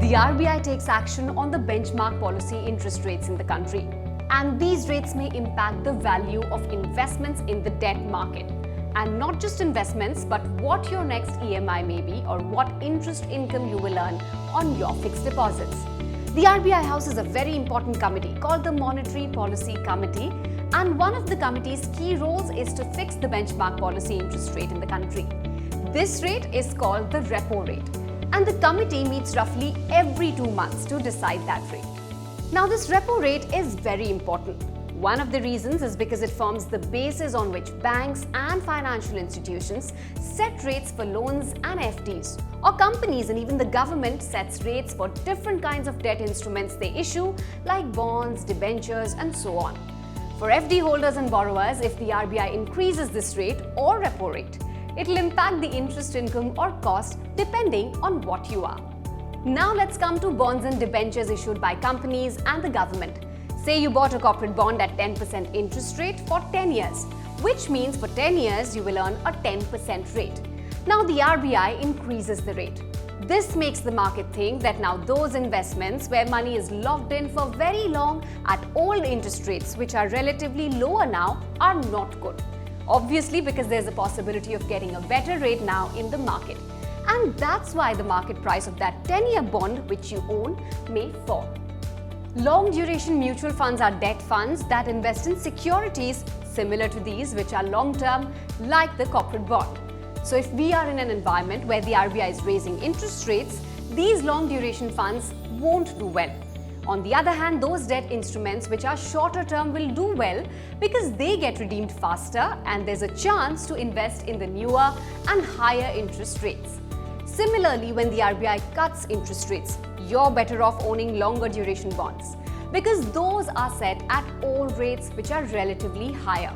the RBI takes action on the benchmark policy interest rates in the country. And these rates may impact the value of investments in the debt market. And not just investments, but what your next EMI may be or what interest income you will earn on your fixed deposits. The RBI houses a very important committee called the Monetary Policy Committee, and one of the committee's key roles is to fix the benchmark policy interest rate in the country. This rate is called the repo rate, and the committee meets roughly every 2 months to decide that rate. Now, this repo rate is very important. One of the reasons is because it forms the basis on which banks and financial institutions set rates for loans and FDs, or companies and even the government sets rates for different kinds of debt instruments they issue, like bonds, debentures, and so on. For FD holders and borrowers, if the RBI increases this rate or repo rate, it will impact the interest income or cost depending on what you are. Now let's come to bonds and debentures issued by companies and the government. Say you bought a corporate bond at 10% interest rate for 10 years, which means for 10 years you will earn a 10% rate. Now the RBI increases the rate. This makes the market think that now those investments where money is locked in for very long at old interest rates, which are relatively lower now, are not good. Obviously, because there's a possibility of getting a better rate now in the market. And that's why the market price of that 10-year bond which you own may fall. Long duration mutual funds are debt funds that invest in securities similar to these, which are long term, like the corporate bond. So if we are in an environment where the RBI is raising interest rates, these long duration funds won't do well. On the other hand, those debt instruments which are shorter term will do well because they get redeemed faster and there's a chance to invest in the newer and higher interest rates. Similarly, when the RBI cuts interest rates, you're better off owning longer duration bonds because those are set at old rates which are relatively higher.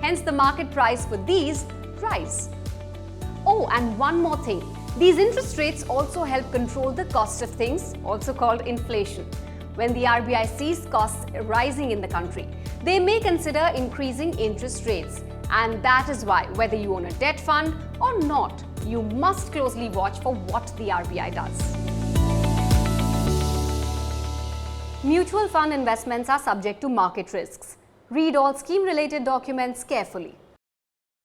Hence, the market price for these rise. Oh, and one more thing. These interest rates also help control the cost of things, also called inflation. When the RBI sees costs rising in the country, they may consider increasing interest rates. And that is why, whether you own a debt fund or not, you must closely watch for what the RBI does. Mutual fund investments are subject to market risks. Read all scheme-related documents carefully.